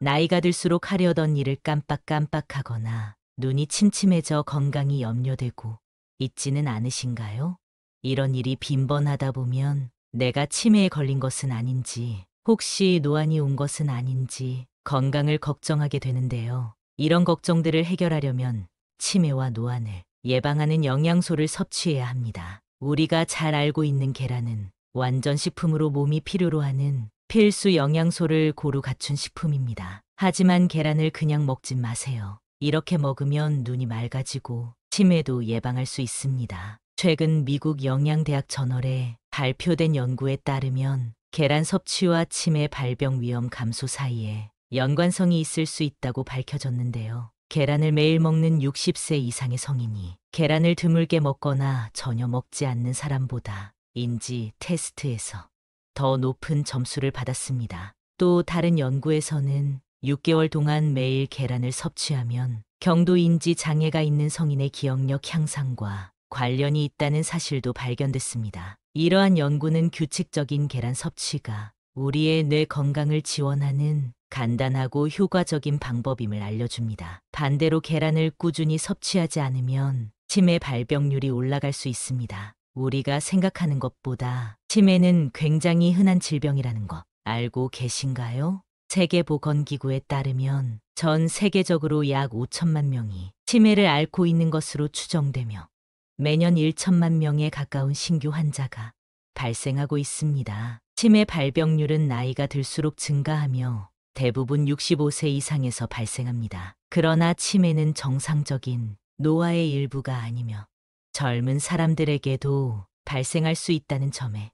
나이가 들수록 하려던 일을 깜빡깜빡하거나 눈이 침침해져 건강이 염려되고 있지는 않으신가요? 이런 일이 빈번하다 보면 내가 치매에 걸린 것은 아닌지, 혹시 노안이 온 것은 아닌지 건강을 걱정하게 되는데요. 이런 걱정들을 해결하려면 치매와 노안을 예방하는 영양소를 섭취해야 합니다. 우리가 잘 알고 있는 계란은 완전 식품으로 몸이 필요로 하는 필수 영양소를 고루 갖춘 식품입니다. 하지만 계란을 그냥 먹진 마세요. 이렇게 먹으면 눈이 맑아지고 치매도 예방할 수 있습니다. 최근 미국 영양대학 저널에 발표된 연구에 따르면 계란 섭취와 치매 발병 위험 감소 사이에 연관성이 있을 수 있다고 밝혀졌는데요. 계란을 매일 먹는 60세 이상의 성인이 계란을 드물게 먹거나 전혀 먹지 않는 사람보다 인지 테스트에서 더 높은 점수를 받았습니다. 또 다른 연구에서는 6개월 동안 매일 계란을 섭취하면 경도 인지 장애가 있는 성인의 기억력 향상과 관련이 있다는 사실도 발견됐습니다. 이러한 연구는 규칙적인 계란 섭취가 우리의 뇌 건강을 지원하는 간단하고 효과적인 방법임을 알려줍니다. 반대로 계란을 꾸준히 섭취하지 않으면 치매 발병률이 올라갈 수 있습니다. 우리가 생각하는 것보다 치매는 굉장히 흔한 질병이라는 것 알고 계신가요? 세계보건기구에 따르면 전 세계적으로 약 5천만 명이 치매를 앓고 있는 것으로 추정되며 매년 1천만 명에 가까운 신규 환자가 발생하고 있습니다. 치매 발병률은 나이가 들수록 증가하며 대부분 65세 이상에서 발생합니다. 그러나 치매는 정상적인 노화의 일부가 아니며 젊은 사람들에게도 발생할 수 있다는 점에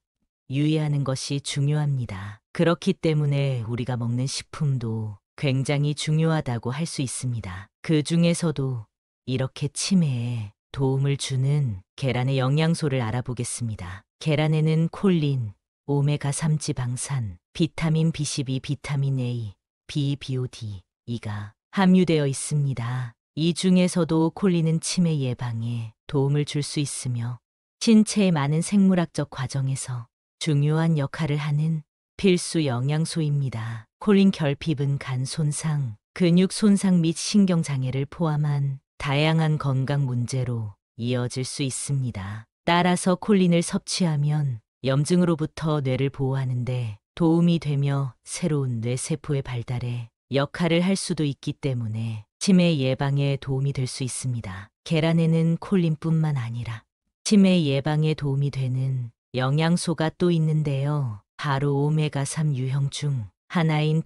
유의하는 것이 중요합니다. 그렇기 때문에 우리가 먹는 식품도 굉장히 중요하다고 할 수 있습니다. 그 중에서도 이렇게 치매에 도움을 주는 계란의 영양소를 알아보겠습니다. 계란에는 콜린, 오메가3 지방산, 비타민 B12, 비타민 A, B, BOD, E가 함유되어 있습니다. 이 중에서도 콜린은 치매 예방에 도움을 줄 수 있으며 신체의 많은 생물학적 과정에서 중요한 역할을 하는 필수 영양소입니다. 콜린 결핍은 간 손상, 근육 손상 및 신경장애를 포함한 다양한 건강 문제로 이어질 수 있습니다. 따라서 콜린을 섭취하면 염증으로부터 뇌를 보호하는데 도움이 되며 새로운 뇌세포의 발달에 역할을 할 수도 있기 때문에 치매 예방에 도움이 될 수 있습니다. 계란에는 콜린뿐만 아니라 치매 예방에 도움이 되는 영양소가 또 있는데요. 바로 오메가3 유형 중 하나인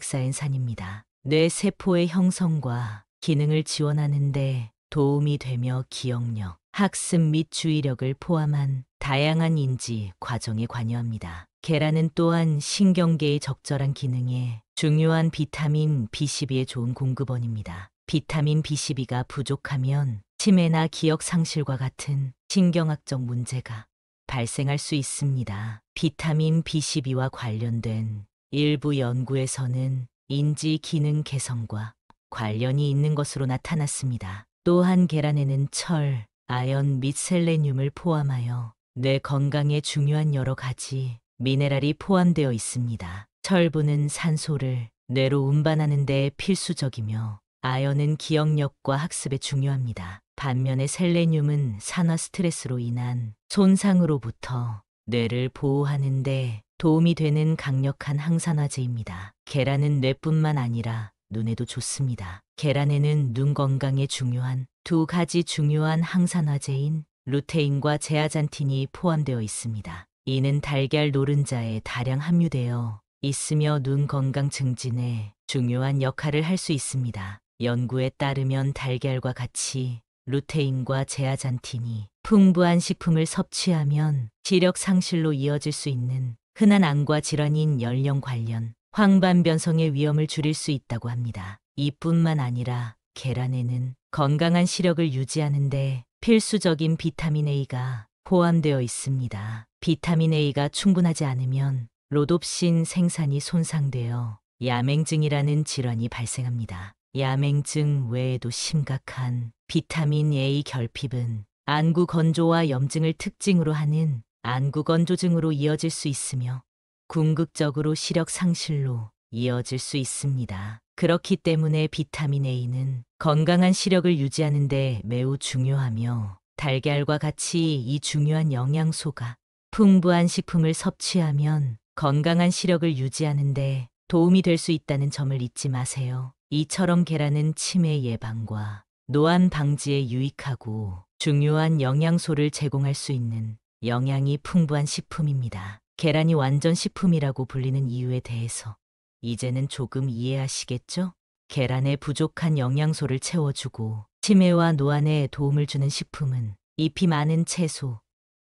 도코사액사엔산입니다. 뇌세포의 형성과 기능을 지원하는데 도움이 되며 기억력, 학습 및 주의력을 포함한 다양한 인지 과정에 관여합니다. 계란은 또한 신경계의 적절한 기능에 중요한 비타민 B12의 좋은 공급원입니다. 비타민 B12가 부족하면 치매나 기억 상실과 같은 신경학적 문제가 발생할 수 있습니다. 비타민 B12와 관련된 일부 연구에서는 인지 기능 개선과 관련이 있는 것으로 나타났습니다. 또한 계란에는 철, 아연 및 셀레늄을 포함하여 뇌 건강에 중요한 여러 가지 미네랄이 포함되어 있습니다. 철분은 산소를 뇌로 운반하는 데 필수적이며 아연은 기억력과 학습에 중요합니다. 반면에 셀레늄은 산화 스트레스로 인한 손상으로부터 뇌를 보호하는 데 도움이 되는 강력한 항산화제입니다. 계란은 뇌뿐만 아니라 눈에도 좋습니다. 계란에는 눈 건강에 중요한 두 가지 중요한 항산화제인 루테인과 제아잔틴이 포함되어 있습니다. 이는 달걀 노른자에 다량 함유되어 있으며 눈 건강 증진에 중요한 역할을 할 수 있습니다. 연구에 따르면 달걀과 같이 루테인과 제아잔틴이 풍부한 식품을 섭취하면 시력 상실로 이어질 수 있는 흔한 암과 질환인 연령 관련 황반변성의 위험을 줄일 수 있다고 합니다. 이뿐만 아니라 계란에는 건강한 시력을 유지하는 데 필수적인 비타민 A가 포함되어 있습니다. 비타민 A가 충분하지 않으면 로놉신 생산이 손상되어 야맹증이라는 질환이 발생합니다. 야맹증 외에도 심각한 비타민 A 결핍은 안구 건조와 염증을 특징으로 하는 안구 건조증으로 이어질 수 있으며 궁극적으로 시력 상실로 이어질 수 있습니다. 그렇기 때문에 비타민 A는 건강한 시력을 유지하는 데 매우 중요하며 달걀과 같이 이 중요한 영양소가 풍부한 식품을 섭취하면 건강한 시력을 유지하는 데 도움이 될 수 있다는 점을 잊지 마세요. 이처럼 계란은 치매 예방과 노안 방지에 유익하고 중요한 영양소를 제공할 수 있는 영양이 풍부한 식품입니다. 계란이 완전 식품이라고 불리는 이유에 대해서 이제는 조금 이해하시겠죠? 계란에 부족한 영양소를 채워주고 치매와 노안에 도움을 주는 식품은 잎이 많은 채소,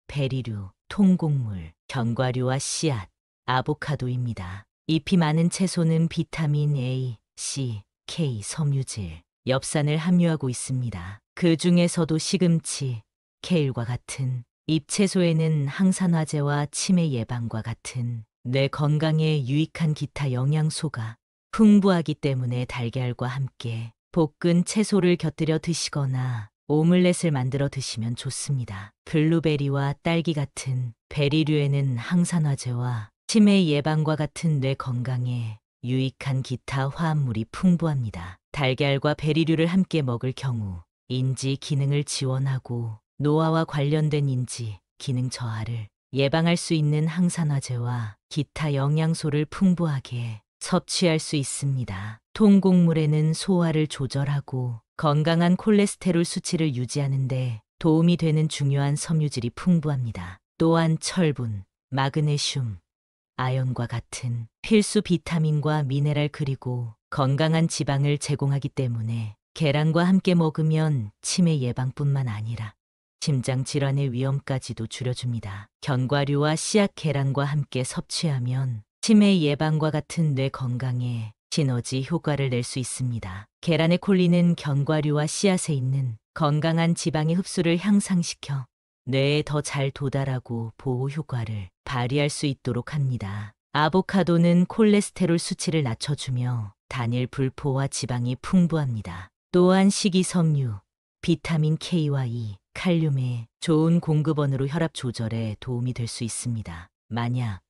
베리류, 통곡물, 견과류와 씨앗, 아보카도입니다. 잎이 많은 채소는 비타민 A, C, K, 섬유질, 엽산을 함유하고 있습니다. 그 중에서도 시금치, 케일과 같은 잎채소에는 항산화제와 치매 예방과 같은 뇌 건강에 유익한 기타 영양소가 풍부하기 때문에 달걀과 함께 볶은 채소를 곁들여 드시거나 오믈렛을 만들어 드시면 좋습니다. 블루베리와 딸기 같은 베리류에는 항산화제와 치매 예방과 같은 뇌 건강에 유익한 기타 화합물이 풍부합니다. 달걀과 베리류를 함께 먹을 경우 인지 기능을 지원하고 노화와 관련된 인지 기능 저하를 예방할 수 있는 항산화제와 기타 영양소를 풍부하게 섭취할 수 있습니다. 통곡물에는 소화를 조절하고 건강한 콜레스테롤 수치를 유지하는 데 도움이 되는 중요한 섬유질이 풍부합니다. 또한 철분, 마그네슘, 아연과 같은 필수 비타민과 미네랄 그리고 건강한 지방을 제공하기 때문에 계란과 함께 먹으면 치매 예방뿐만 아니라 심장 질환의 위험까지도 줄여줍니다. 견과류와 씨앗 계란과 함께 섭취하면 치매 예방과 같은 뇌 건강에 시너지 효과를 낼 수 있습니다. 계란의 콜린은 견과류와 씨앗에 있는 건강한 지방의 흡수를 향상시켜 뇌에 더 잘 도달하고 보호 효과를 발휘할 수 있도록 합니다. 아보카도는 콜레스테롤 수치를 낮춰주며 단일 불포화 지방이 풍부합니다. 또한 식이섬유, 비타민 K와 E, 칼륨의 좋은 공급원으로 혈압 조절에 도움이 될 수 있습니다. 만약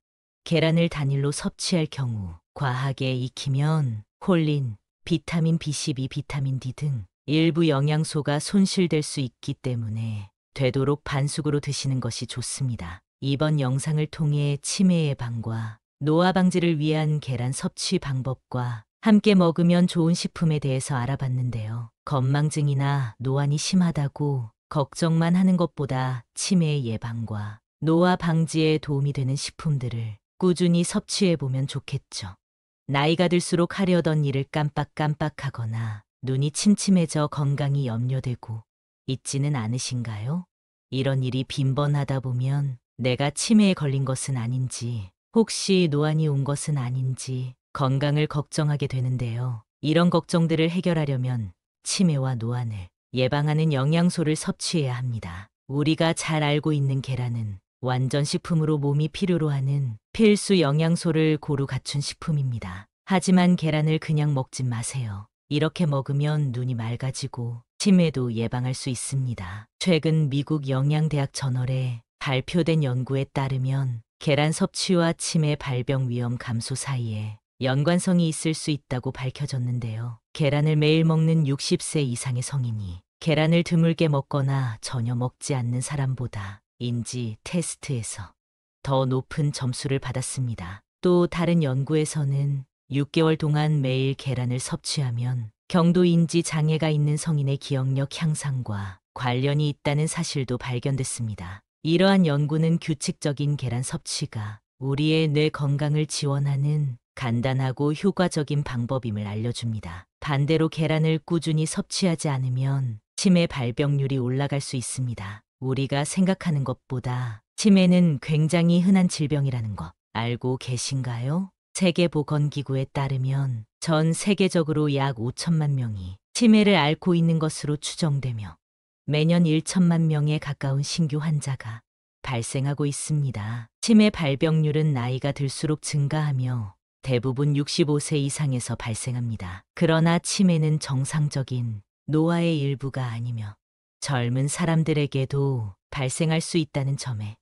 계란을 단일로 섭취할 경우 과하게 익히면 콜린, 비타민 B12, 비타민 D 등 일부 영양소가 손실될 수 있기 때문에 되도록 반숙으로 드시는 것이 좋습니다. 이번 영상을 통해 치매 예방과 노화 방지를 위한 계란 섭취 방법과 함께 먹으면 좋은 식품에 대해서 알아봤는데요. 건망증이나 노안이 심하다고 걱정만 하는 것보다 치매 예방과 노화 방지에 도움이 되는 식품들을 꾸준히 섭취해보면 좋겠죠. 나이가 들수록 하려던 일을 깜빡깜빡하거나 눈이 침침해져 건강이 염려되고 있지는 않으신가요? 이런 일이 빈번하다 보면 내가 치매에 걸린 것은 아닌지, 혹시 노안이 온 것은 아닌지 건강을 걱정하게 되는데요. 이런 걱정들을 해결하려면 치매와 노안을 예방하는 영양소를 섭취해야 합니다. 우리가 잘 알고 있는 계란은 완전 식품으로 몸이 필요로 하는 필수 영양소를 고루 갖춘 식품입니다. 하지만 계란을 그냥 먹지 마세요. 이렇게 먹으면 눈이 맑아지고 치매도 예방할 수 있습니다. 최근 미국 영양대학 저널에 발표된 연구에 따르면 계란 섭취와 치매 발병 위험 감소 사이에 연관성이 있을 수 있다고 밝혀졌는데요. 계란을 매일 먹는 60세 이상의 성인이 계란을 드물게 먹거나 전혀 먹지 않는 사람보다 인지 테스트에서 더 높은 점수를 받았습니다. 또 다른 연구에서는 6개월 동안 매일 계란을 섭취하면 경도 인지 장애가 있는 성인의 기억력 향상과 관련이 있다는 사실도 발견됐습니다. 이러한 연구는 규칙적인 계란 섭취가 우리의 뇌 건강을 지원하는 간단하고 효과적인 방법임을 알려줍니다. 반대로 계란을 꾸준히 섭취하지 않으면 치매 발병률이 올라갈 수 있습니다. 우리가 생각하는 것보다 치매는 굉장히 흔한 질병이라는 것 알고 계신가요? 세계보건기구에 따르면 전 세계적으로 약 5천만 명이 치매를 앓고 있는 것으로 추정되며 매년 1천만 명에 가까운 신규 환자가 발생하고 있습니다. 치매 발병률은 나이가 들수록 증가하며 대부분 65세 이상에서 발생합니다. 그러나 치매는 정상적인 노화의 일부가 아니며 젊은 사람들에게도 발생할 수 있다는 점에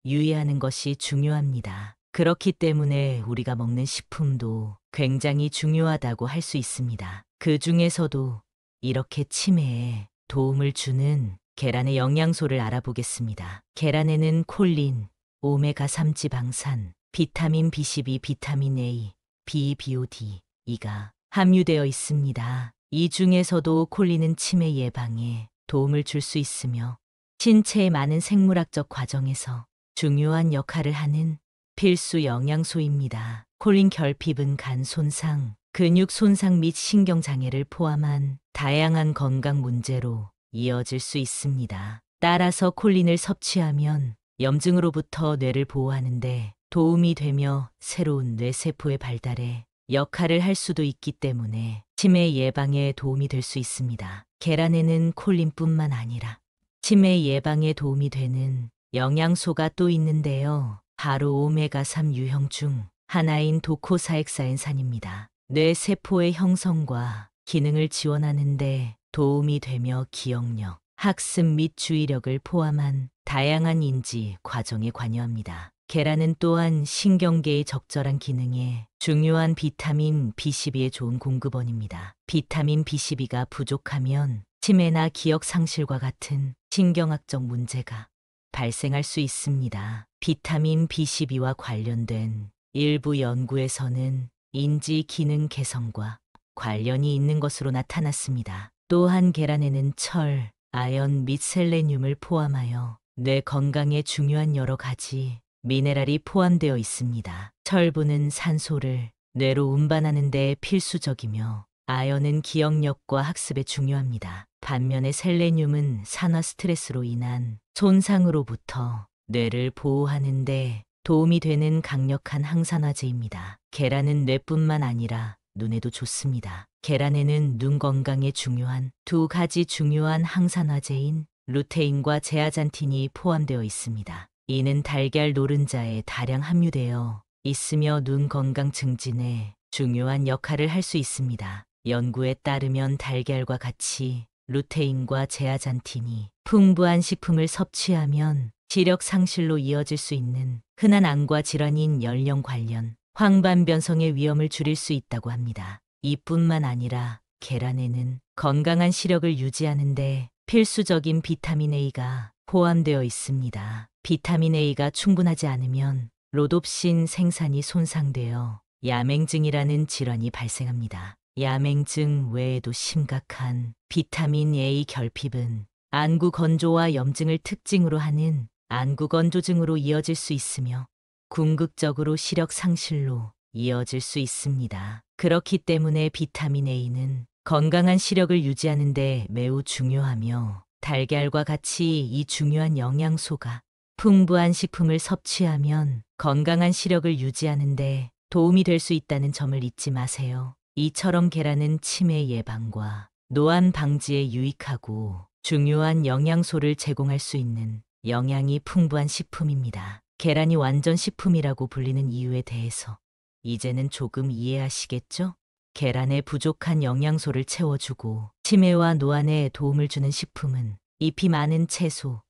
유의하는 것이 중요합니다. 그렇기 때문에 우리가 먹는 식품도 굉장히 중요하다고 할 수 있습니다. 그 중에서도 이렇게 치매에 도움을 주는 계란의 영양소를 알아보겠습니다. 계란에는 콜린, 오메가3 지방산, 비타민 B12, 비타민 A, B, BOD, E가 함유되어 있습니다. 이 중에서도 콜린은 치매 예방에 도움을 줄 수 있으며 신체의 많은 생물학적 과정에서 중요한 역할을 하는 필수 영양소입니다. 콜린 결핍은 간 손상, 근육 손상 및 신경장애를 포함한 다양한 건강 문제로 이어질 수 있습니다. 따라서 콜린을 섭취하면 염증으로부터 뇌를 보호하는데 도움이 되며 새로운 뇌세포의 발달에 역할을 할 수도 있기 때문에 치매 예방에 도움이 될 수 있습니다. 계란에는 콜린뿐만 아니라 치매 예방에 도움이 되는 영양소가 또 있는데요. 바로 오메가3 유형 중 하나인 도코사엑사엔산입니다. 뇌세포의 형성과 기능을 지원하는데 도움이 되며 기억력, 학습 및 주의력을 포함한 다양한 인지 과정에 관여합니다. 계란은 또한 신경계의 적절한 기능에 중요한 비타민 B12의 좋은 공급원입니다. 비타민 B12가 부족하면 치매나 기억 상실과 같은 신경학적 문제가 발생할 수 있습니다. 비타민 B12와 관련된 일부 연구에서는 인지 기능 개선과 관련이 있는 것으로 나타났습니다. 또한 계란에는 철, 아연 및 셀레늄을 포함하여 뇌 건강에 중요한 여러 가지 미네랄이 포함되어 있습니다. 철분은 산소를 뇌로 운반하는 데 필수적이며 아연은 기억력과 학습에 중요합니다. 반면에 셀레늄은 산화 스트레스로 인한 손상으로부터 뇌를 보호하는 데 도움이 되는 강력한 항산화제입니다. 계란은 뇌뿐만 아니라 눈에도 좋습니다. 계란에는 눈 건강에 중요한 두 가지 중요한 항산화제인 루테인과 제아잔틴이 포함되어 있습니다. 이는 달걀 노른자에 다량 함유되어 있으며 눈 건강 증진에 중요한 역할을 할 수 있습니다. 연구에 따르면 달걀과 같이 루테인과 제아잔틴이 풍부한 식품을 섭취하면 시력 상실로 이어질 수 있는 흔한 암과 질환인 연령 관련 황반변성의 위험을 줄일 수 있다고 합니다. 이뿐만 아니라 계란에는 건강한 시력을 유지하는 데 필수적인 비타민 A가 포함되어 있습니다. 비타민 A가 충분하지 않으면 로놉신 생산이 손상되어 야맹증이라는 질환이 발생합니다. 야맹증 외에도 심각한 비타민 A 결핍은 안구 건조와 염증을 특징으로 하는 안구 건조증으로 이어질 수 있으며 궁극적으로 시력 상실로 이어질 수 있습니다. 그렇기 때문에 비타민 A는 건강한 시력을 유지하는 데 매우 중요하며 달걀과 같이 이 중요한 영양소가 풍부한 식품을 섭취하면 건강한 시력을 유지하는 데 도움이 될 수 있다는 점을 잊지 마세요. 이처럼 계란은 치매 예방과 노안 방지에 유익하고 중요한 영양소를 제공할 수 있는 영양이 풍부한 식품입니다. 계란이 완전 식품이라고 불리는 이유에 대해서 이제는 조금 이해하시겠죠? 계란에 부족한 영양소를 채워주고 치매와 노안에 도움을 주는 식품은 잎이 많은 채소,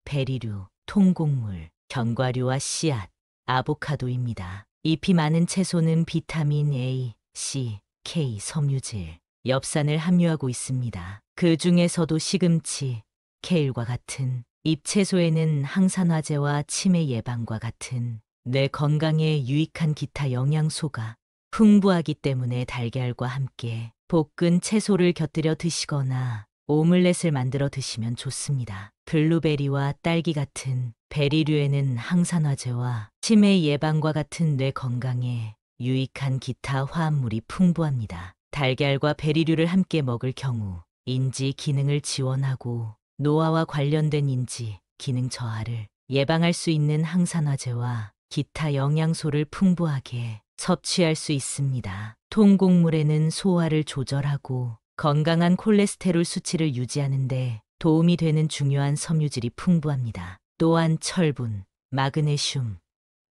베리류, 통곡물, 견과류와 씨앗, 아보카도입니다. 잎이 많은 채소는 비타민 A, C, K, 섬유질, 엽산을 함유하고 있습니다. 그 중에서도 시금치, 케일과 같은 잎채소에는 항산화제와 치매 예방과 같은 뇌 건강에 유익한 기타 영양소가 풍부하기 때문에 달걀과 함께 볶은 채소를 곁들여 드시거나 오믈렛을 만들어 드시면 좋습니다. 블루베리와 딸기 같은 베리류에는 항산화제와 치매 예방과 같은 뇌 건강에 유익한 기타 화합물이 풍부합니다. 달걀과 베리류를 함께 먹을 경우 인지 기능을 지원하고 노화와 관련된 인지 기능 저하를 예방할 수 있는 항산화제와 기타 영양소를 풍부하게 섭취할 수 있습니다. 통곡물에는 소화를 조절하고 건강한 콜레스테롤 수치를 유지하는 데 도움이 되는 중요한 섬유질이 풍부합니다. 또한 철분, 마그네슘,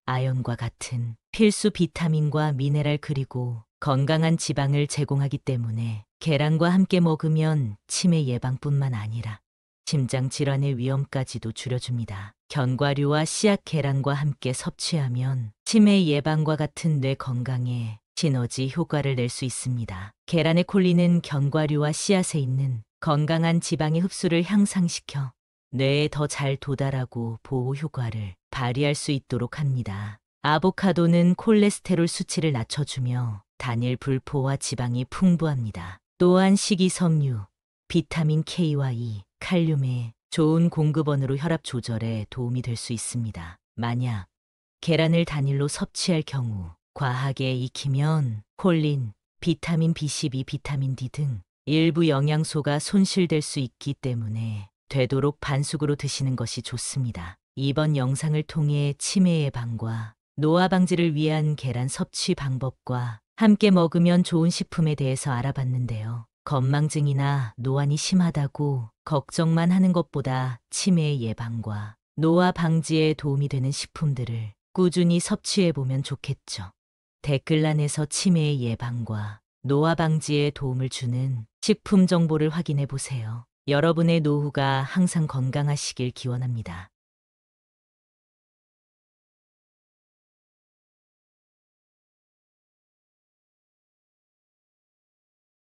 아연과 같은 필수 비타민과 미네랄 그리고 건강한 지방을 제공하기 때문에 계란과 함께 먹으면 치매 예방뿐만 아니라 심장 질환의 위험까지도 줄여줍니다. 견과류와 씨앗 계란과 함께 섭취하면 치매 예방과 같은 뇌 건강에 시너지 효과를 낼 수 있습니다. 계란의 콜린은 견과류와 씨앗에 있는 건강한 지방의 흡수를 향상시켜 뇌에 더 잘 도달하고 보호 효과를 발휘할 수 있도록 합니다. 아보카도는 콜레스테롤 수치를 낮춰주며 단일 불포화 지방이 풍부합니다. 또한 식이섬유, 비타민 K와 E, 칼륨의 좋은 공급원으로 혈압 조절에 도움이 될 수 있습니다. 만약 계란을 단일로 섭취할 경우 과하게 익히면 콜린, 비타민 B12, 비타민 D 등 일부 영양소가 손실될 수 있기 때문에 되도록 반숙으로 드시는 것이 좋습니다. 이번 영상을 통해 치매 예방과 노화 방지를 위한 계란 섭취 방법과 함께 먹으면 좋은 식품에 대해서 알아봤는데요. 건망증이나 노안이 심하다고 걱정만 하는 것보다 치매 예방과 노화 방지에 도움이 되는 식품들을 꾸준히 섭취해보면 좋겠죠. 댓글란에서 치매 예방과 노화 방지에 도움을 주는 식품 정보를 확인해 보세요. 여러분의 노후가 항상 건강하시길 기원합니다.